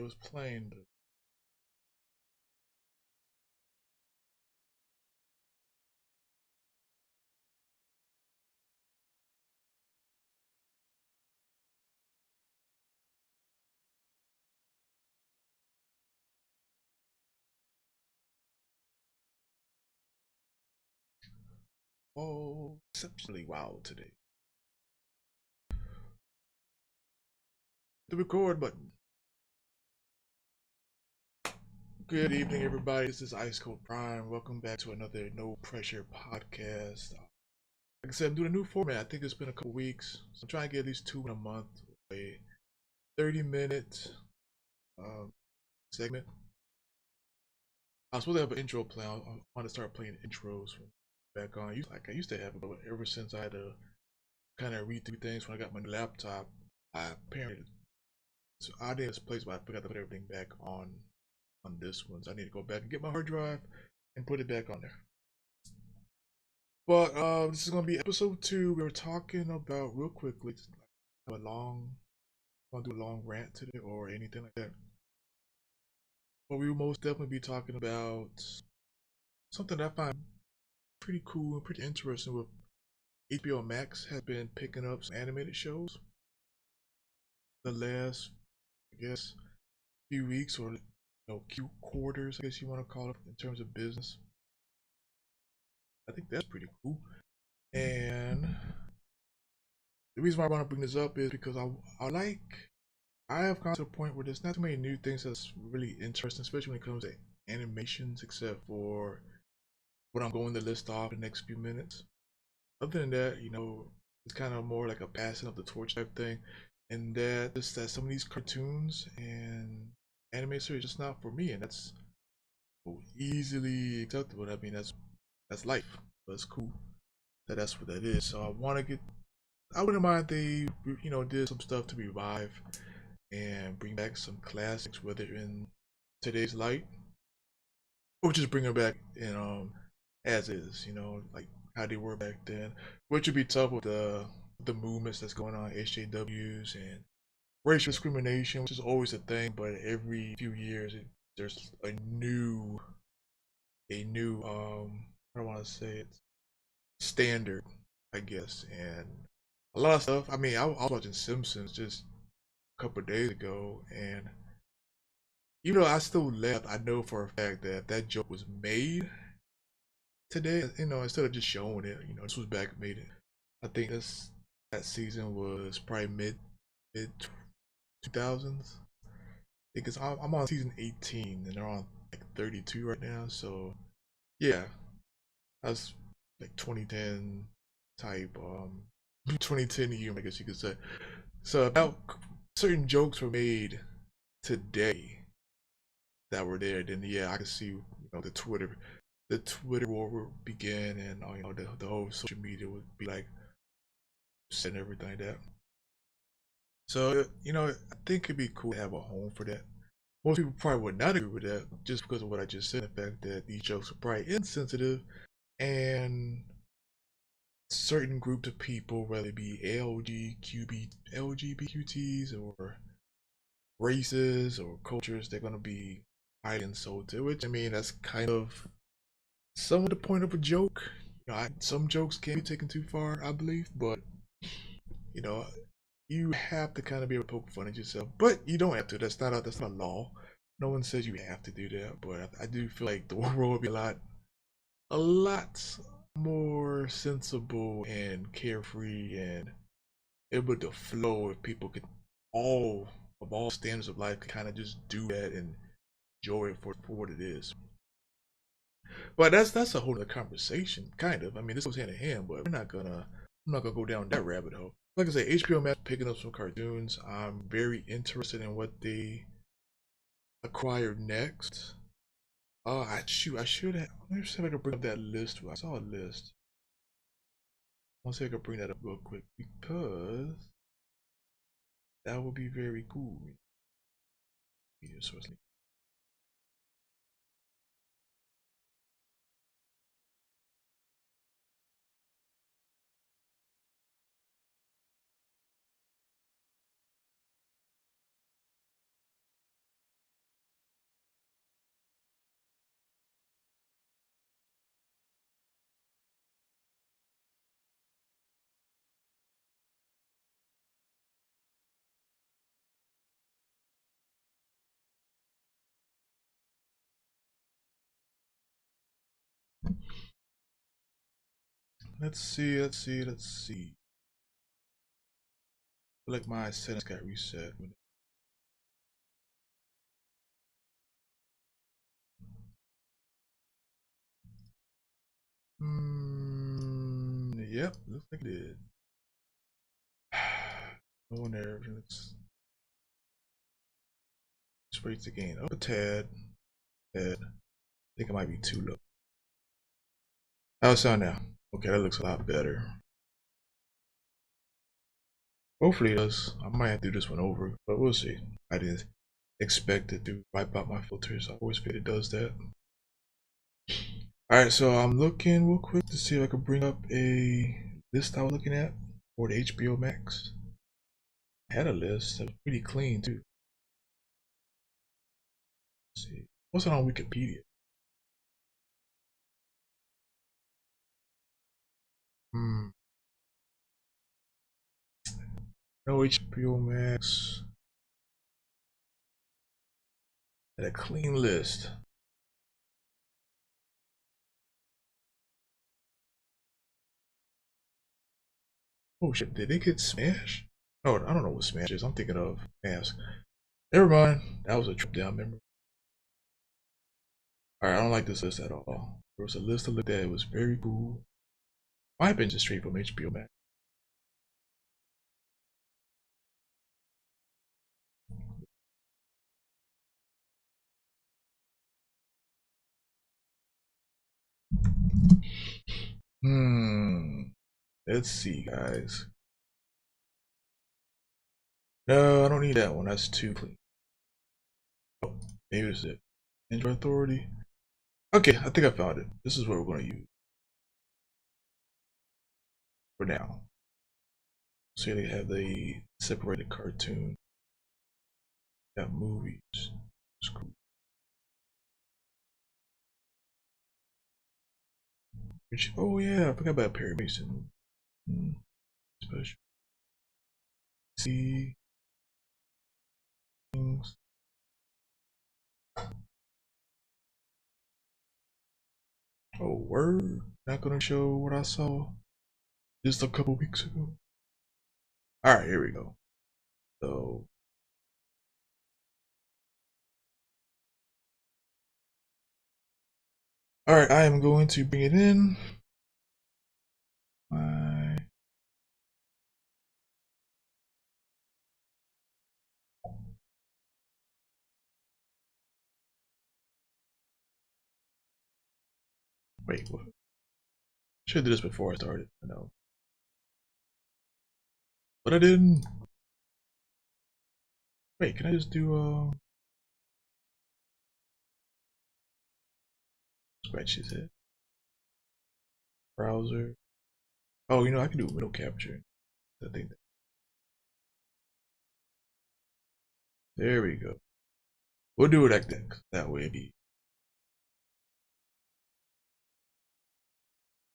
was playing. But oh, exceptionally wild today. The record button. Good evening, everybody. This is Ice Cold Prime. Welcome back to another No Pressure podcast. Like I said, I'm doing a new format. I think it's been a couple weeks. So I'm trying to get at least two in a month. A 30-minute segment. I was supposed to have an intro plan. I want to start playing intros from back on. I used to have it, but ever since I had to kind of read through things when I got my laptop, I apparently so I did this place, but I forgot to put everything back on this one. So I need to go back and get my hard drive and put it back on there. But this is gonna be episode 2. We were talking about real quickly a long, want to do a long rant today or anything like that. But we will most definitely be talking about something that I find pretty cool and pretty interesting. With HBO Max has been picking up some animated shows the last, I guess, few weeks or quarters, I guess you want to call it, in terms of business. I think that's pretty cool. And the reason why I want to bring this up is because I have gotten to a point where there's not too many new things that's really interesting, especially when it comes to animations, except for what I'm going to list off in the next few minutes. Other than that, it's kind of more like a passing of the torch type thing, and that some of these cartoons and anime series just not for me, and that's easily acceptable. I mean, that's life, but it's cool that's what that is. So I wouldn't mind they did some stuff to revive and bring back some classics, whether in today's light or just bring them back in as is, like how they were back then, which would be tough with the movements that's going on, SJWs and racial discrimination, which is always a thing, but every few years there's a new I don't want to say it standard, I guess, and a lot of stuff. I mean, I was watching Simpsons just a couple of days ago, and even though I still laugh, I know for a fact that that joke was made today. Instead of just showing it, this was back made it. I think that season was probably mid 2000s. Because I'm on season 18 and they're on like 32 right now. So yeah, that's like 2010 type 2010 year, I guess you could say. So about certain jokes were made today that were there, then yeah, I can see the Twitter war would begin, and the whole social media would be like and everything like that. So I think it'd be cool to have a home for that. Most people probably would not agree with that just because of what I just said, the fact that these jokes are probably insensitive and certain groups of people, whether it be LGBTQTs or races or cultures, they're going to be highly insulted, which I mean, that's kind of some of the point of a joke. Some jokes can be taken too far, I believe, but you know, you have to kind of be able to poke fun at yourself, but you don't have to. That's not a law. No one says you have to do that, but I do feel like the world would be a lot more sensible and carefree and able to flow if people could all standards of life kind of just do that and enjoy it for what it is. But that's a whole other conversation, kind of. I mean, this goes hand in hand, but I'm not gonna go down that rabbit hole. Like I said, HBO Max picking up some cartoons. I'm very interested in what they acquire next. I should have. Let me see if I can bring up that list. I saw a list. I'll see if I can bring that up real quick because that would be very cool. Media source. Let's see. Like my settings got reset. Yep, looks like it did. No one there. Let's raise the gain up a tad. I think it might be too low. How's it sound now? Okay, that looks a lot better. Hopefully it does. I might have to do this one over, but we'll see. I didn't expect it to wipe out my filters. I always feel it does that. Alright, so I'm looking real quick to see if I can bring up a list I was looking at for the HBO Max. I had a list that was pretty clean too. Let's see. What's it on Wikipedia? No HBO Max. Had a clean list. Oh shit, did they get Smash? Oh, I don't know what Smash is. I'm thinking of Mask. Never mind. That was a trip down memory. Alright, I don't like this list at all. There was a list I looked at, it was very cool. Might have been just straight from HBO Max. Let's see, guys. No, I don't need that one. That's too clean. Oh, maybe it's it. Android Authority. Okay, I think I found it. This is what we're going to use for now. So they have the separated cartoon. Got movies. It's cool. Which, oh yeah, I forgot about Perry Mason. Special. See things. Oh, word. Not gonna show what I saw just a couple weeks ago. Alright, here we go. So alright, I am going to bring it in. Wait, what? Should have did this before I started. I know. But I didn't. Wait, can I just do scratch his head? Browser. Oh, you know I can do window capture. I think there we go. We'll do it like that. That way it be.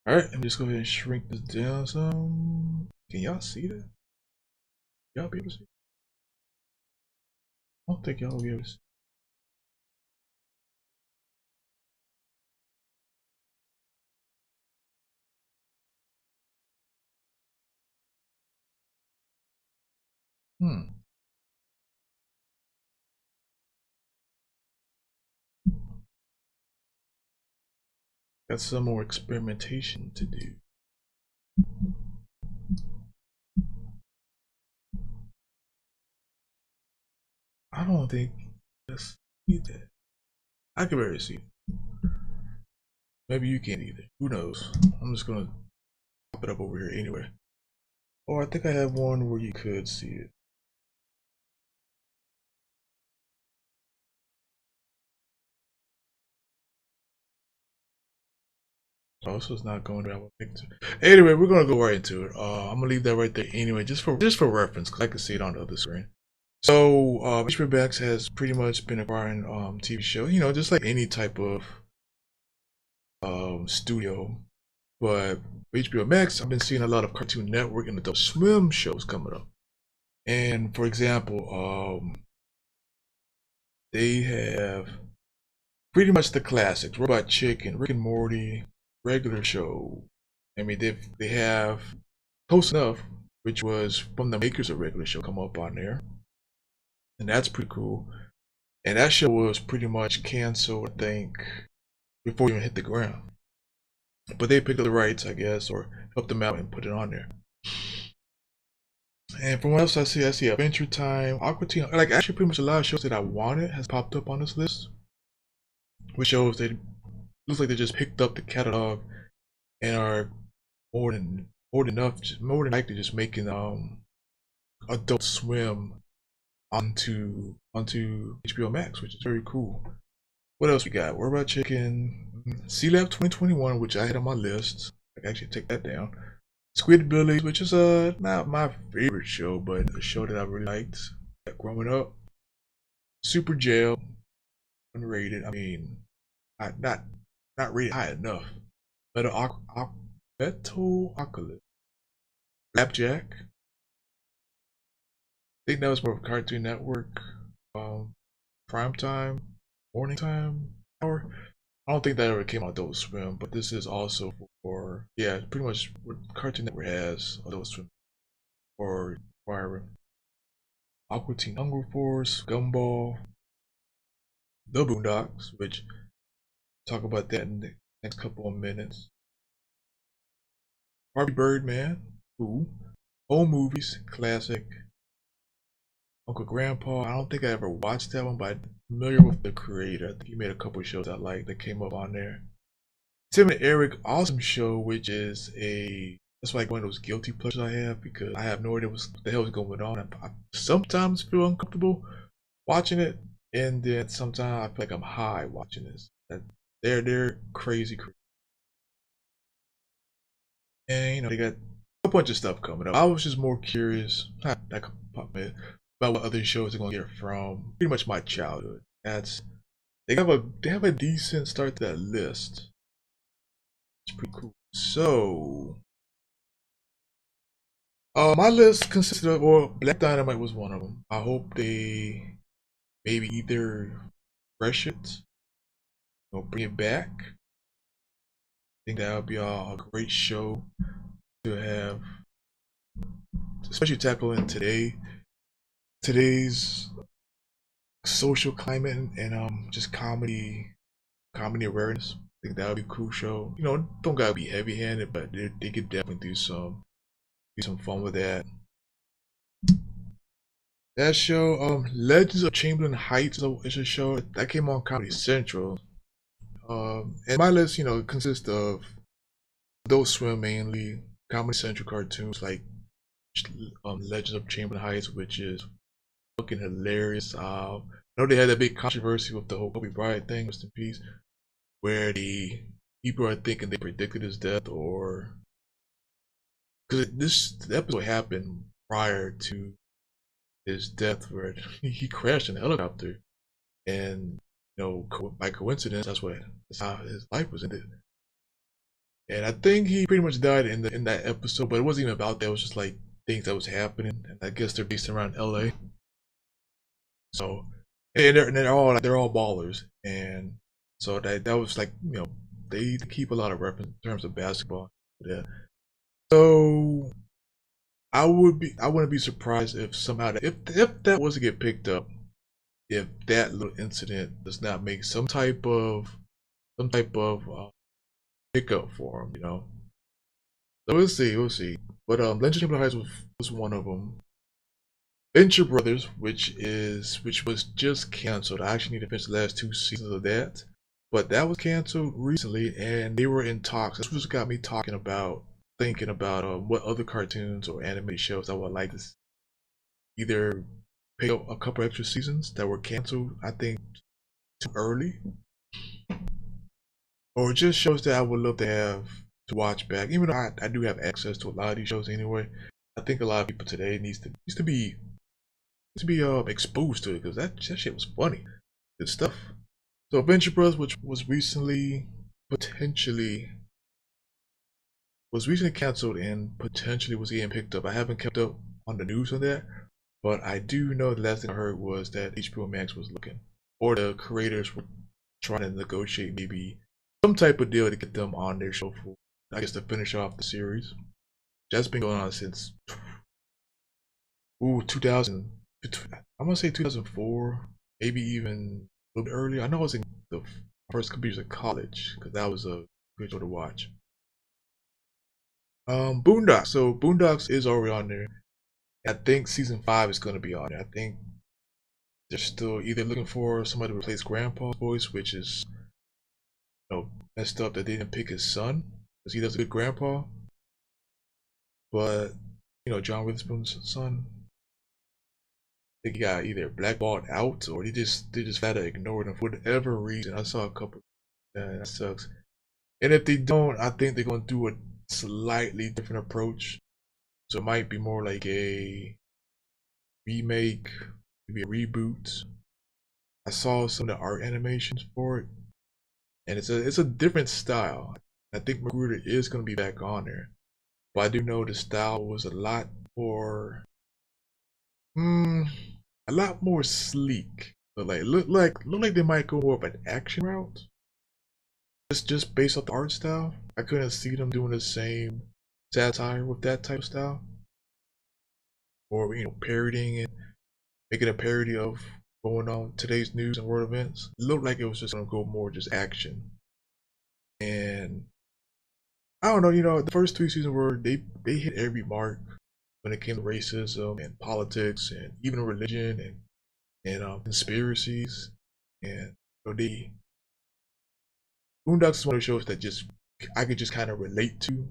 Alright, I'm just go ahead and shrink this down some. Can y'all see that? Y'all be able to see? I don't think y'all will be able to see. Got some more experimentation to do. I don't think let's see that. I can barely see it. Maybe you can't either. Who knows? I'm just gonna pop it up over here anyway. Oh, I think I have one where you could see it. Oh, so it's not going to have a picture. Anyway, we're gonna go right into it. I'm gonna leave that right there anyway, just for reference, because I can see it on the other screen. So, HBO Max has pretty much been acquiring TV shows, you know, just like any type of studio. But HBO Max, I've been seeing a lot of Cartoon Network and Adult Swim shows coming up. And for example, they have pretty much the classics: Robot Chicken, Rick and Morty, Regular Show, I mean, they have Close Enough, which was from the makers of Regular Show, come up on there, and that's pretty cool. And that show was pretty much canceled, I think, before it even hit the ground. But they picked up the rights, I guess, or helped them out and put it on there. And from what else I see Adventure Time, Aqua Teen, like actually pretty much a lot of shows that I wanted has popped up on this list, which shows that looks like they just picked up the catalog and are more than more than likely just making Adult Swim onto HBO Max, which is very cool. What else we got? Robot Chicken, Sealab 2021, which I had on my list. I can actually take that down. Squidbillies, which is not my favorite show, but a show that I really liked growing up. Super Jail, unrated. I mean, not rated high enough. Metalocalypse, Flapjack. I think that was more of a Cartoon Network, prime time, morning time hour. I don't think that ever came on Adult Swim, but this is also for, yeah, pretty much what Cartoon Network has Adult Swim or acquiring. Aqua Teen Hunger Force, Gumball, The Boondocks, which talk about that in the next couple of minutes. Barbie Birdman, cool. Home Movies, classic. Uncle Grandpa, I don't think I ever watched that one, but I'm familiar with the creator. I think he made a couple shows I like that came up on there. Tim and Eric Awesome Show, which is that's like one of those guilty pleasures I have because I have no idea what the hell is going on. I sometimes feel uncomfortable watching it, and then sometimes I feel like I'm high watching this. They're crazy. And they got a bunch of stuff coming up. I was just more curious, not that about what other shows they're gonna get from pretty much my childhood. They have a decent start to that list. It's pretty cool. So my list consisted of, well, Black Dynamite was one of them. I hope they maybe either fresh it or bring it back. I think that would be a great show to have, especially tackling today's social climate and just comedy awareness. I think that would be a cool show. Don't gotta be heavy handed, but they could definitely do some fun with that. That show, Legends of Chamberlain Heights, is a show that came on Comedy Central. And my list, consists of Adult Swim mainly, Comedy Central cartoons like Legends of Chamberlain Heights, which is fucking hilarious. I know they had a big controversy with the whole Kobe Bryant thing, rest in peace, where the people are thinking they predicted his death, or because this episode happened prior to his death, where he crashed in a helicopter, and by coincidence, that's how his life was ended. And I think he pretty much died in that episode, but it wasn't even about that. It was just like things that was happening, and I guess they're based around LA. So, and they're all ballers, and so that was like, they keep a lot of reference in terms of basketball. Yeah. So I wouldn't be surprised if somehow if that was to get picked up, if that little incident does not make some type of pickup for him, So we'll see. But Legend of Chamberlain Heights was one of them. Venture Brothers, which was just canceled. I actually need to finish the last 2 seasons of that, but that was canceled recently, and they were in talks. This was got me thinking about what other cartoons or animated shows I would like to either pick up a couple extra seasons that were canceled, I think, too early, or just shows that I would love to have to watch back. Even though I do have access to a lot of these shows anyway, I think a lot of people today needs to be exposed to it, because that shit was funny, good stuff. So Venture Bros, which was recently canceled and potentially was getting picked up. I haven't kept up on the news on that, but I do know the last thing I heard was that HBO Max was looking, or the creators were trying to negotiate maybe some type of deal to get them on their show for I guess to finish off the series. That's been going on since 2000. I'm gonna say 2004, maybe even a little bit earlier. I know I was in the first couple years of college because that was a good show to watch. Boondocks. So Boondocks is already on there. I think season 5 is gonna be on there. I think they're still either looking for somebody to replace Grandpa's voice, which is messed up that they didn't pick his son because he does a good grandpa. But John Witherspoon's son, I think he got either blackballed out or they just had to ignore him for whatever reason. I saw a couple. That sucks. And if they don't, I think they're gonna do a slightly different approach. So it might be more like a remake, maybe a reboot. I saw some of the art animations for it, and it's a different style. I think Magruder is gonna be back on there, but I do know the style was a lot more, a lot more sleek. But like look like they might go more of an action route. Just based off the art style, I couldn't see them doing the same satire with that type of style, or parodying it, making a parody of going on today's news and world events. It looked like it was just gonna go more just action. And I don't know, the first 3 seasons were they hit every mark when it came to racism and politics and even religion and conspiracies. And the Boondocks is one of the shows that just I could just kind of relate to.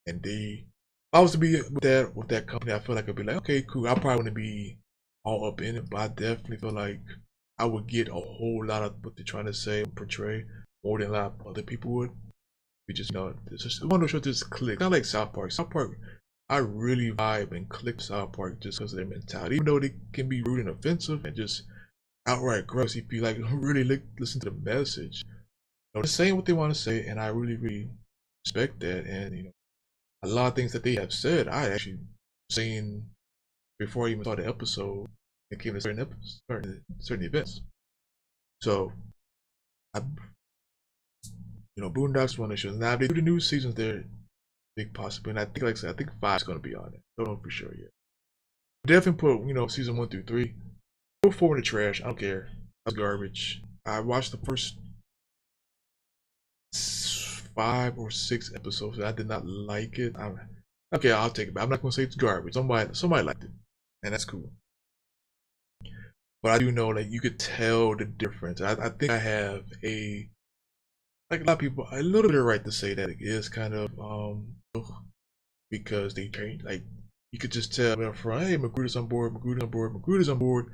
And if I was to be with that company, I feel like I'd be like, okay, cool. I probably wouldn't be all up in it, but I definitely feel like I would get a whole lot of what they're trying to say and portray more than a lot of other people would. We just it's just one of those shows just click. Not like South Park. South Park, I really vibe and click South Park just because of their mentality. Even though they can be rude and offensive and just outright gross, if you like really listen to the message. They're saying what they want to say, and I really respect that. And a lot of things that they have said, I actually seen before I even saw the episode. It came to certain events. So, Boondocks is one of the shows. Now, if they do the new seasons, they're big possibility. And I think, like I said, I think 5 is going to be on it. Don't know for sure yet. Definitely put, season 1 through 3. Go 4 in the trash. I don't care. That's garbage. I watched the first 5 or 6 episodes. I did not like it. Okay, I'll take it back. I'm not gonna say it's garbage. Somebody liked it, and that's cool. But I do know that you could tell the difference. I think I have like a lot of people, a little bit of right to say that it is kind of because they change. Like you could just tell up front, hey, Magruder's on board. Magruder's on board.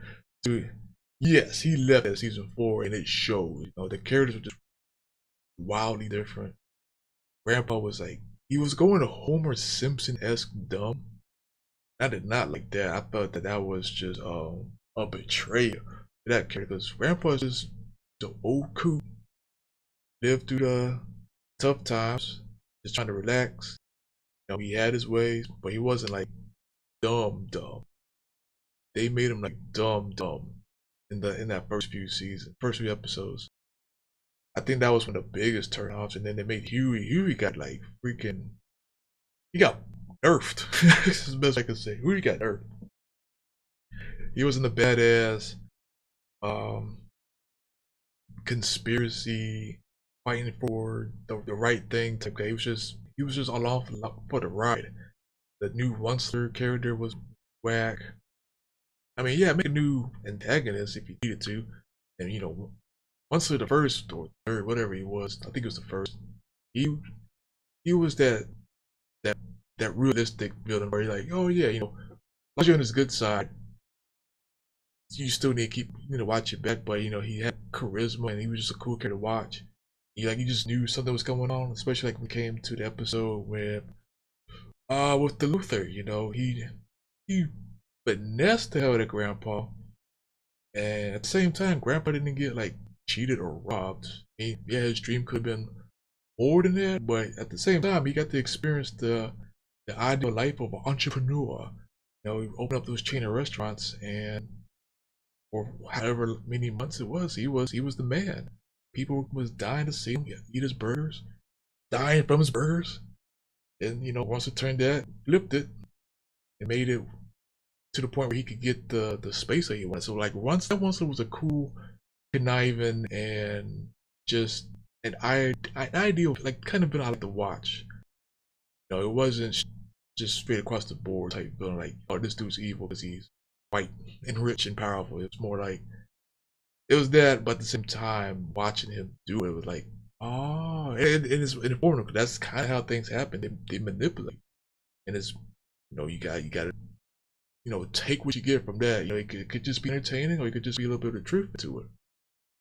So yes, he left at season 4, and it showed. The characters were just wildly different. Grandpa was like, he was going to Homer Simpson-esque dumb. I did not like that. I thought that was just a betrayal to that character. Because Grandpa is just the old coot, lived through the tough times, just trying to relax. He had his ways, but he wasn't like dumb. They made him like dumb in that first few episodes. I think that was one of the biggest turnoffs, and then they made Huey. Huey got like freaking, he got nerfed. This is the best I can say. Huey got nerfed. He wasn't a badass, conspiracy, fighting for the right thing type guy. He was just along for the ride. The new Onceler character was whack. I mean, yeah, make a new antagonist if you needed to, and Onceler the first or third, whatever he was, I think it was the first. He was that realistic villain where you're like, oh yeah, once you're on his good side, you still need to keep watch your back. But he had charisma and he was just a cool character to watch. You just knew something was going on, especially like when we came to the episode with the Luther. He finessed the hell out of Grandpa, and at the same time, Grandpa didn't get like cheated or robbed. Yeah, his dream could have been more than that, but at the same time, he got to experience the ideal life of an entrepreneur. He opened up those chain of restaurants, and for however many months it was, he was the man. People was dying to see him eat his burgers, dying from his burgers. And once it turned that, flipped it, and made it to the point where he could get the space that he wanted. So like once it was a cool, conniving, and just an ideal, like kind of been I like to watch. It wasn't just straight across the board type feeling like, oh, this dude's evil because he's white and rich and powerful. It's more like it was that, but at the same time, watching him do it was like, oh, and it's informative. That's kind of how things happen. They manipulate, and it's you got to take what you get from that. It could just be entertaining, or it could just be a little bit of truth to it.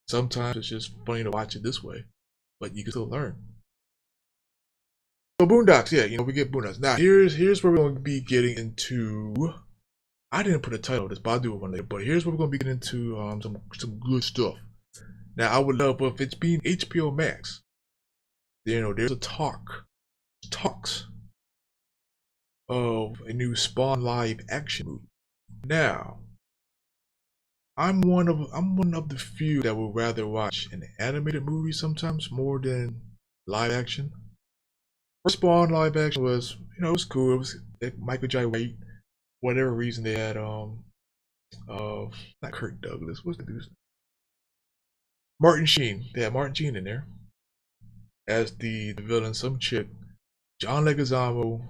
Sometimes it's just funny to watch it this way, but you can still learn. So Boondocks, yeah, we get Boondocks. Now here's where we're going to be getting into. I didn't put a title of this, but I'll do it one later. But here's where we're going to be getting into some good stuff. Now I would love if it's being HBO Max. There's a talks of a new Spawn live action movie. Now, I'm one of the few that would rather watch an animated movie sometimes more than live action. First Spawn live action was, it was cool. It was Michael Jai White. Whatever reason they had not Kirk Douglas. What's the dude's name? Martin Sheen. They had Martin Sheen in there as the villain. Some chick, John Leguizamo.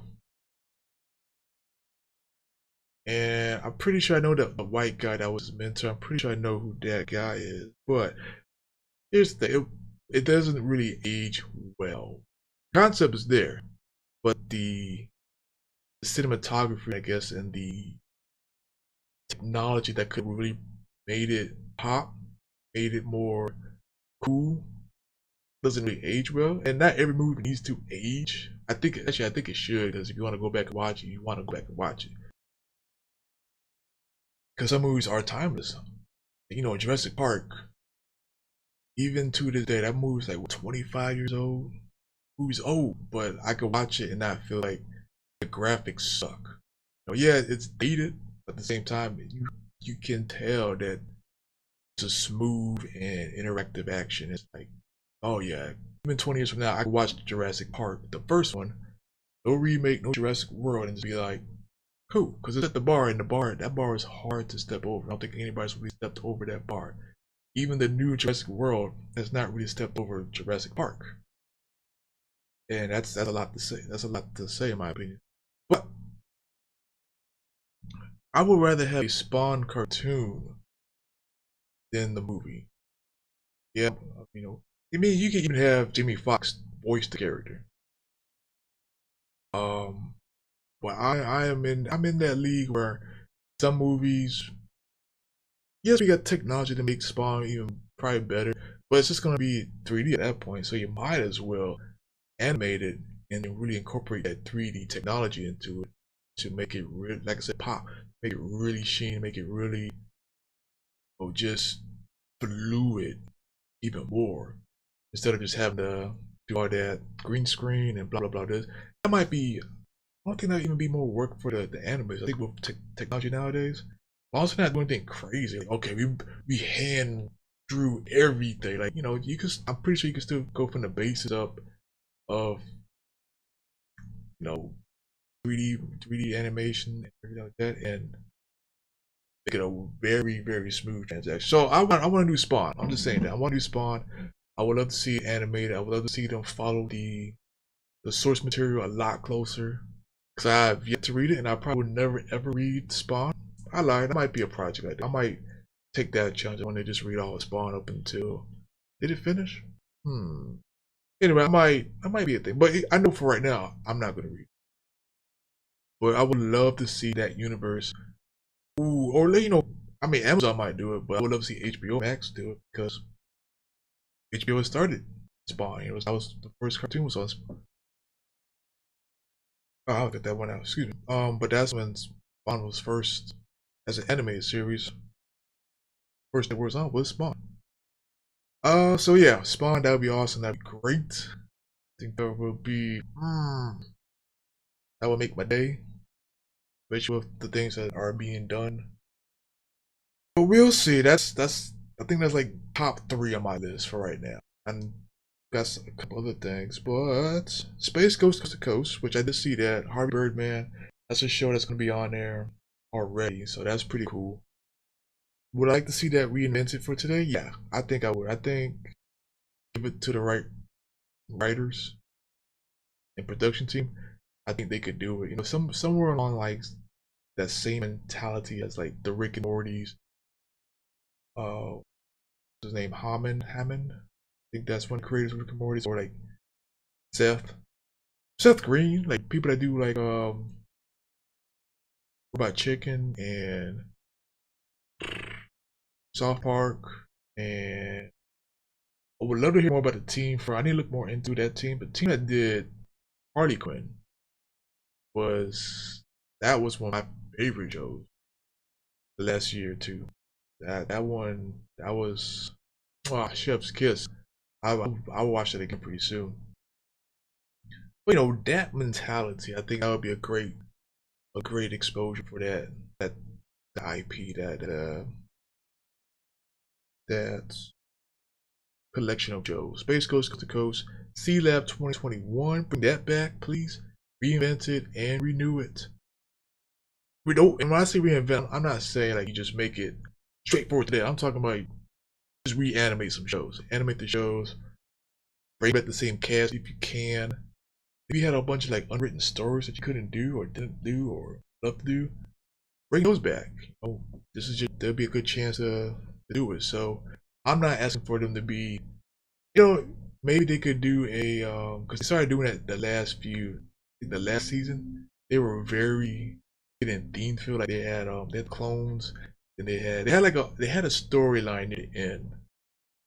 And I'm pretty sure I know the white guy that was his mentor. I'm pretty sure I know who that guy is. But here's the thing. It doesn't really age well. The concept is there, but the cinematography, I guess, and the technology that could really made it pop, made it more cool, doesn't really age well. And not every movie needs to age. I think it should, because if you want to go back and watch it, you want to go back and watch it. Because some movies are timeless. Jurassic Park, even to this day, that movie's like 25 years old. Movie's old, but I could watch it and not feel like the graphics suck. Yeah, it's dated, but at the same time, you can tell that it's a smooth and interactive action. It's like, oh yeah, even 20 years from now, I could watch Jurassic Park, the first one, no remake, no Jurassic World, and just be like, cool, because it's at the bar, and that bar is hard to step over. I don't think anybody's really stepped over that bar. Even the new Jurassic World has not really stepped over Jurassic Park. And that's a lot to say. That's a lot to say in my opinion. But I would rather have a Spawn cartoon than the movie. Yeah, I mean, you can even have Jamie Foxx voice the character. But I'm in that league where some movies, yes, we got technology to make Spawn even probably better, but it's just gonna be 3D at that point, so you might as well animate it and really incorporate that 3D technology into it to make it really, like I said, pop, make it really sheen, make it really, just fluid even more, instead of just having to do all that green screen and blah blah blah. That might be, I don't think that would even be more work for the animators. I think with technology nowadays, also not doing anything crazy. Like, okay, we hand drew everything. Like, you can. I'm pretty sure you can still go from the basis up of 3D animation and everything like that, and make it a very very smooth transaction. So I want to do Spawn. I'm just saying that I want to do Spawn. I would love to see it animated. I would love to see them follow the source material a lot closer. Because I have yet to read it, and I probably would never ever read Spawn. I lied. That might be a project I might take that challenge. I want to just read all of Spawn up until. Did it finish? Anyway, I might be a thing, but I know for right now I'm not gonna read. But I would love to see that universe. Ooh, or I mean, Amazon might do it, but I would love to see HBO Max do it, because HBO started Spawn. That was the first cartoon was on Spawn. Oh, I'll get that one out. Excuse me. But that's when Spawn was first as an animated series. First that was on was Spawn. So yeah, Spawn, that would be awesome. That'd be great. I think that would be that would make my day, especially with the things that are being done. But we'll see. I think that's like top 3 on my list for right now. And got a couple other things, but Space Ghost Coast to Coast, which I did see that. Harvey Birdman, that's a show that's gonna be on there already, so that's pretty cool. Would I like to see that reinvented for today? Yeah, I think I would. I think give it to the right writers and production team. I think they could do it. You know, somewhere along like that same mentality as like the Rick and Morty's. What's his name? Hammond. I think that's one of the creators of Rick and Morty's, or like Seth Green, like people that do like Robot Chicken and South Park, and I would love to hear more about the team. I need to look more into that team. The team that did Harley Quinn was one of my favorite shows the last year or two. That one that was Chef's Kiss. I'll watch that again pretty soon. But you know, that mentality, I think that would be a great exposure for that the IP that collection of shows. Space Ghost to Coast, Sealab 2021. Bring that back, please. Reinvent it and renew it. We don't. And when I say reinvent, I'm not saying like you just make it straightforward to that. I'm talking about just reanimate some shows, animate the shows, bring back the same cast if you can. If you had a bunch of like unwritten stories that you couldn't do or didn't do or love to do, bring those back. You know, this is just there'll be a good chance to do it. So I'm not asking for them to be, you know, maybe they could do a because they started doing it the last season. They were very in theme feel, like they had clones, and they had a storyline near the end.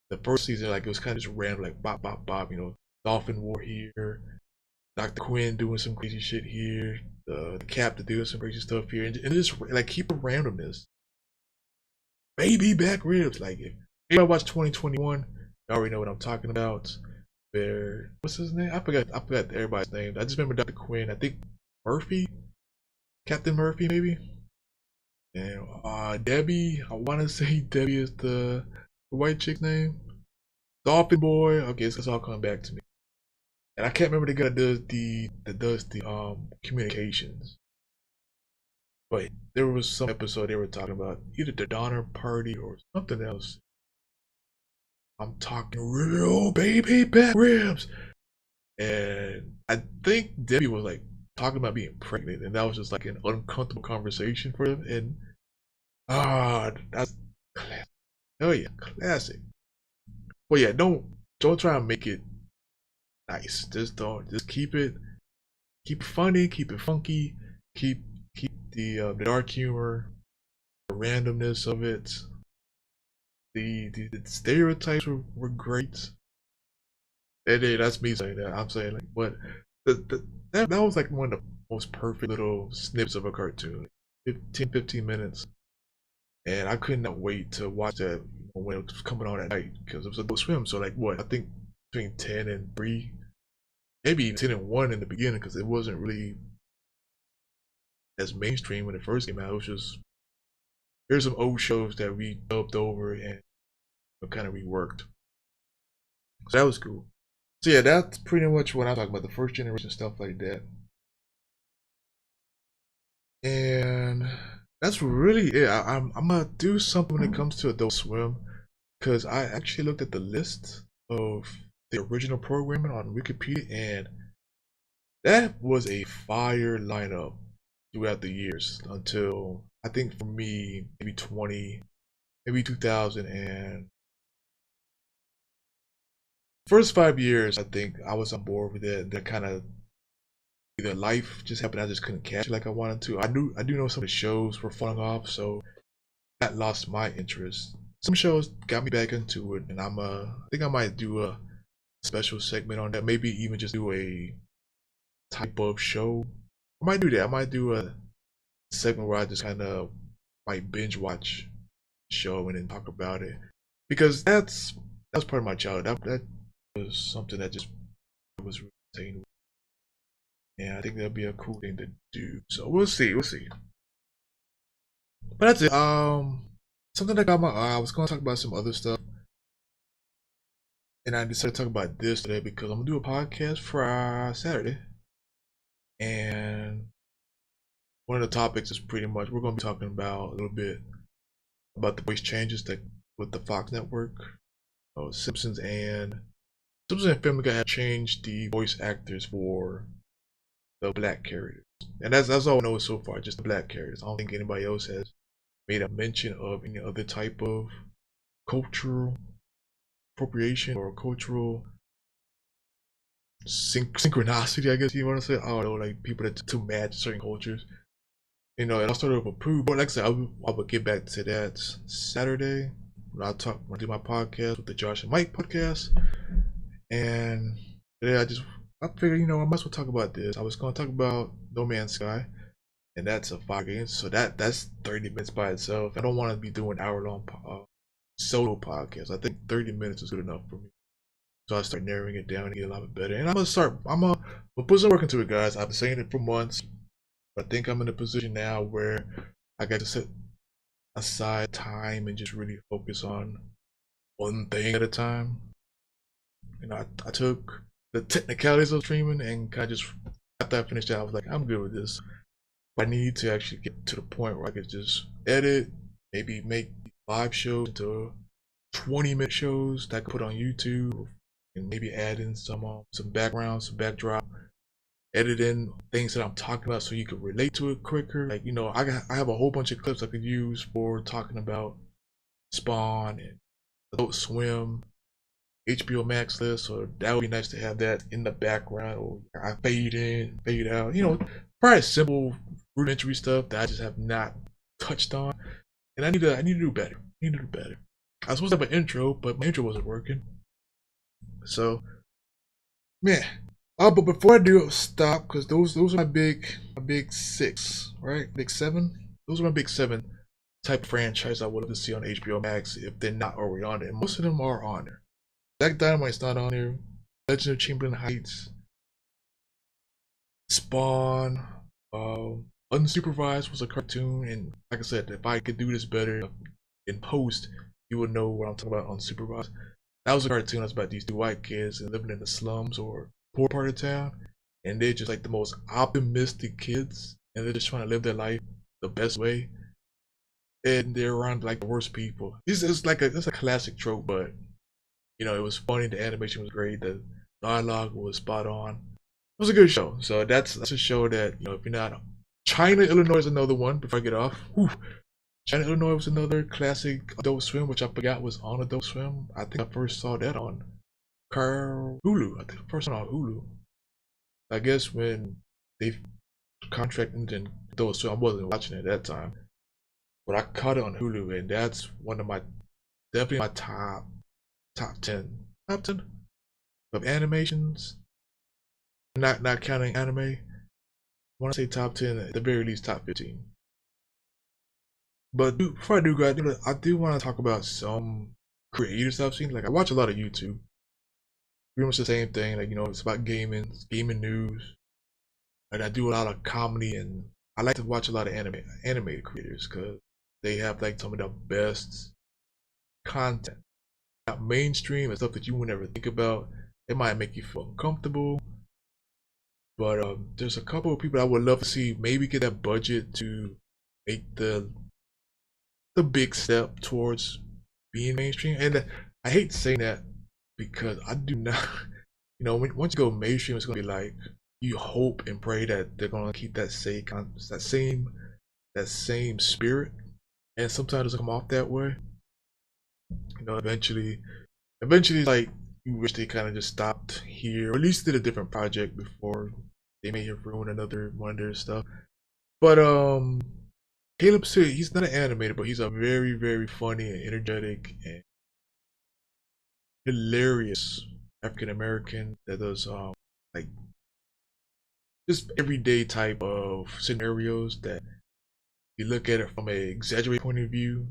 The first season, like it was kind of just random, like bop bop bop, you know, Dolphin War here, Dr. Quinn doing some crazy shit here, the Captain doing some crazy stuff here, and just like keep a randomness. Baby back ribs, like if I watch 2021, you already know what I'm talking about. There, what's his name? I forgot everybody's name. I just remember Dr. Quinn. I think Murphy, Captain Murphy, maybe. And Debbie, I want to say Debbie is the white chick's name. Dolphin Boy. Okay, so it's all coming back to me. And I can't remember the guy that does the communications. But there was some episode they were talking about either the Donner Party or something else. I'm talking real baby back ribs. And I think Debbie was like talking about being pregnant, and that was just like an uncomfortable conversation for them. And that's classic. Oh yeah, classic. Well, yeah, don't try and make it nice. Just keep it funny, keep it funky, keep the dark humor, the randomness of it. The stereotypes were great. And that's me saying that. I'm saying like, what that was like one of the most perfect little snips of a cartoon. 15 minutes, and I could not wait to watch that when it was coming on at night because it was Adult Swim. So like what I think between 10 and 3, maybe even 10 and 1 in the beginning, because it wasn't really as mainstream when it first came out. It was just here's some old shows that we dubbed over and kind of reworked. So that was cool. So yeah, that's pretty much what I'm talking about, the first generation stuff like that. And that's really it. I'm gonna do something when it comes to Adult Swim, because I actually looked at the list of the original programming on Wikipedia, and that was a fire lineup throughout the years until I think for me maybe 2000, and first 5 years I think I was on board with it. That kind of either life just happened, I just couldn't catch it like I wanted to. I do know some of the shows were falling off, so that lost my interest. Some shows got me back into it, and I think I might do a special segment on that. Maybe even just do a type of show. I might do that. I might do a segment where I just kind of might binge watch the show and then talk about it, because that was part of my childhood. That was something that just was really, and I think that'd be a cool thing to do. So we'll see. But that's it. Something that got my eye. I was gonna talk about some other stuff, And I decided to talk about this today because I'm gonna do a podcast for Saturday, and one of the topics is pretty much we're gonna be talking about a little bit about the voice changes that with the Fox network. Simpsons and Family Guy have changed the voice actors for the black characters, and that's all I know so far, just the black characters. I don't think anybody else has made a mention of any other type of cultural appropriation or cultural synchronicity, I guess you want to say. I don't know, like people that to match certain cultures. And I started with a poo, but like I said, I will get back to that Saturday when I do my podcast with the Josh and Mike podcast. And today I figured, I might as well talk about this. I was gonna talk about No Man's Sky, and that's a 5 game, so that's 30 minutes by itself. I don't want to be doing hour-long solo podcasts. I think 30 minutes is good enough for me. So I start narrowing it down and get a lot better. And I'm gonna put some work into it, guys. I've been saying it for months. I think I'm in a position now where I got to set aside time and just really focus on one thing at a time. I took the technicalities of streaming and kind of just after I finished that, I was like, I'm good with this. I need to actually get to the point where I could just edit, maybe make live shows into 20-minute shows that I could put on YouTube, and maybe add in some background, some backdrop, edit in things that I'm talking about so you can relate to it quicker. Like, I have a whole bunch of clips I could use for talking about Spawn and Adult Swim, HBO Max list, so that would be nice to have that in the background, or I fade in, fade out, probably simple rudimentary stuff that I just have not touched on. And I need to do better. I was supposed to have an intro, but my intro wasn't working. So, man. But before I do stop, because those are my big six, right? Big seven. Those are my big seven type of franchise I would love to see on HBO Max if they're not already on there. And most of them are on there. Black Dynamite's not on there. Legend of Chamberlain Heights, Spawn, Unsupervised was a cartoon, and like I said, if I could do this better in post, you would know what I'm talking about. Unsupervised. That was a cartoon that's about these two white kids and living in the slums or poor part of town, and they're just like the most optimistic kids, and they're just trying to live their life the best way, and they're around like the worst people. It's a classic trope, but it was funny. The animation was great. The dialogue was spot on. It was a good show. So that's a show that if you're not China, Illinois is another one. Before I get off, China, Illinois was another classic Adult Swim, which I forgot was on Adult Swim. I think I first saw that on Hulu. I think the first one on Hulu. I guess when they contracted in Adult Swim, I wasn't watching it at that time, but I caught it on Hulu, and that's one of definitely my top 10 of animations. Not counting anime. I want to say top 10, at the very least top 15. But before I do, guys, I do want to talk about some creators I've seen. Like, I watch a lot of YouTube. Pretty much the same thing. Like, it's about gaming news. And I do a lot of comedy, and I like to watch a lot of animated creators because they have like some of the best content. Not mainstream and stuff that you would never think about. It might make you feel uncomfortable. But there's a couple of people I would love to see maybe get that budget to make the big step towards being mainstream. And I hate saying that because I do not, once you go mainstream, it's gonna be like you hope and pray that they're gonna keep that same spirit, and sometimes it doesn't come off that way. Eventually, like you wish they kind of just stopped here, or at least did a different project before they may have ruined another one of their stuff. But Caleb City, he's not an animator, but he's a very, very funny and energetic and hilarious African American that does like just everyday type of scenarios that you look at it from an exaggerated point of view,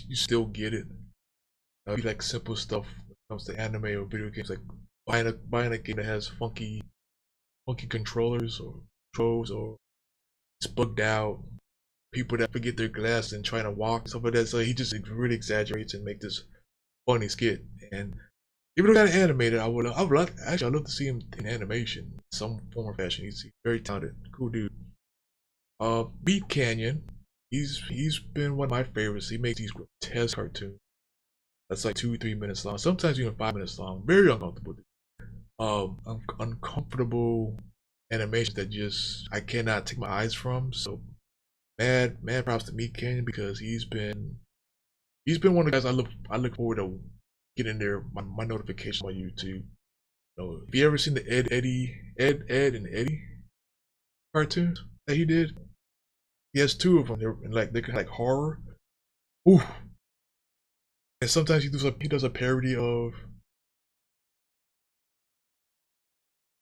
you still get it. Be like simple stuff when it comes to anime or video games, like buying a game that has funky controllers or controls, or it's bugged out, people that forget their glasses and trying to walk, stuff like that. So he just really exaggerates and make this funny skit. And Even though that animated, I would like, actually, I'd love to see him in animation, some form or fashion. He's very talented, cool dude. Beat Canyon, he's been one of my favorites. He makes these grotesque cartoons. That's like 2-3 minutes long, sometimes even 5 minutes long. Very uncomfortable. Uncomfortable animations that just I cannot take my eyes from. So mad props to Meat Canyon because he's been one of the guys I look forward to getting there my notification on YouTube. You know, have you ever seen the Ed and Eddie cartoons that he did? He has two of them. They're kind of like horror. Ooh. And sometimes he does a parody of.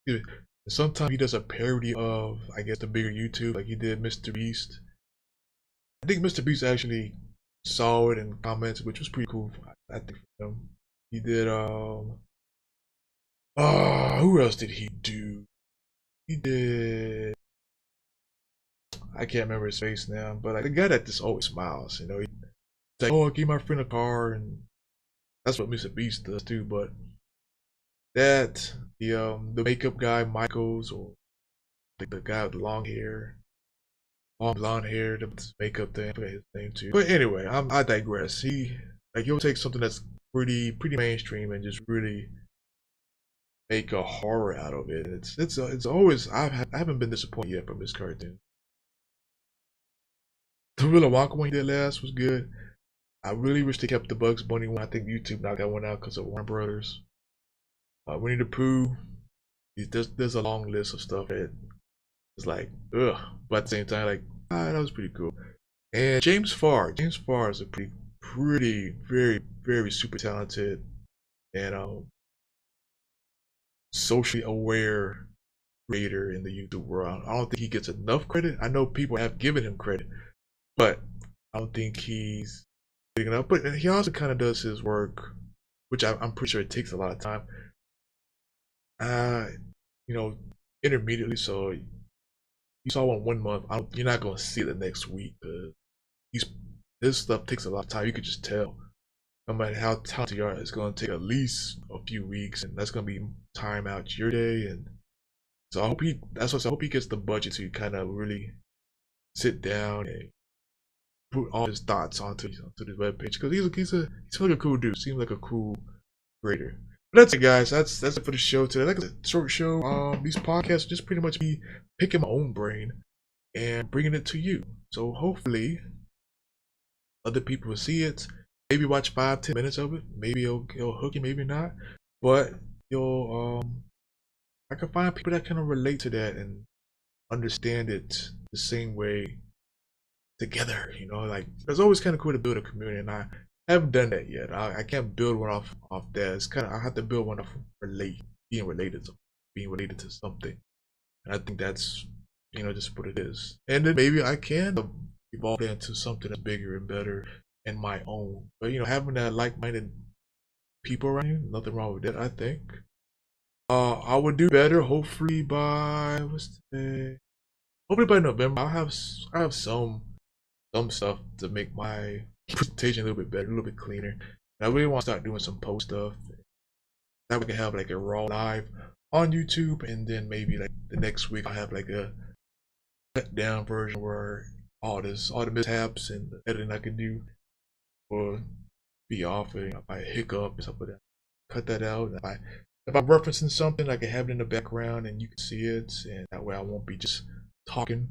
And sometimes he does a parody of, I guess, the bigger YouTube, like he did Mr. Beast. I think Mr. Beast actually saw it and commented, which was pretty cool. I think for him. He did who else did he do? He did, I can't remember his face now, but like the guy that just always smiles, you know. He's like, oh, I'll give my friend a car, and that's what Mr. Beast does too. But that the makeup guy Michaels, or like the guy with the long blonde hair, the makeup thing, I forget his name too. But anyway, I digress. He'll take something that's pretty mainstream and just really make a horror out of it. It's always, I haven't been disappointed yet from this cartoon. The Willy Wonka one he did last was good. I really wish they kept the Bugs Bunny one. I think YouTube knocked that one out because of Warner Brothers. Winnie the Pooh. There's a long list of stuff that is like ugh, but at the same time, like that was pretty cool. And James Farr is a pretty very super talented and socially aware creator in the YouTube world. I don't think he gets enough credit. I know people have given him credit, but I don't think he's getting enough. But he also kind of does his work, which I'm pretty sure it takes a lot of time. You know, intermediately. So you saw one month. You're not gonna see it the next week. This stuff takes a lot of time. You could just tell. No matter how talented you are, it's gonna take at least a few weeks, and that's gonna be time out your day. And so I hope I hope he gets the budget to kind of really sit down and put all his thoughts onto this webpage, because he's like a cool dude. Seems like a cool creator. But that's it, guys. That's it for the show today. Like a short show. These podcasts just pretty much me picking my own brain and bringing it to you. So hopefully other people will see it. Maybe watch 5-10 minutes of it. Maybe it'll hook you, maybe not. But I can find people that kind of relate to that and understand it the same way together. You know, like it's always kind of cool to build a community, and I haven't done that yet. I can't build one off that. It's kind of, I have to build one off being related to something, and I think that's, you know, just what it is. And then maybe I can evolve into something that's bigger and better and my own. But you know, having that like-minded people around you, nothing wrong with that, I think. I would do better. Hopefully by what's today? Hopefully by November, I have some stuff to make my presentation a little bit better, a little bit cleaner. And I really want to start doing some post stuff. That we can have like a raw live on YouTube, and then maybe like the next week I'll have like a cut down version where all the mishaps and the editing I can do will be off. If I hiccup and stuff like that, cut that out. If I'm referencing something, I can have it in the background and you can see it, and that way I won't be just talking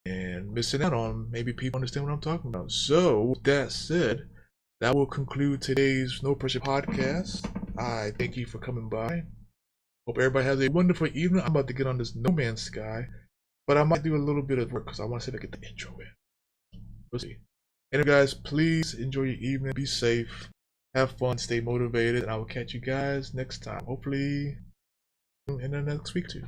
and missing out on maybe people understand what I'm talking about. So with that said, that will conclude today's No Pressure podcast. I thank you for coming by. Hope everybody has a wonderful evening. I'm about to get on this No Man's Sky, but I might do a little bit of work because I want to see if I get the intro in. We'll see. Anyway, guys, please enjoy your evening. Be safe. Have fun. Stay motivated. And I will catch you guys next time. Hopefully in the next week or two.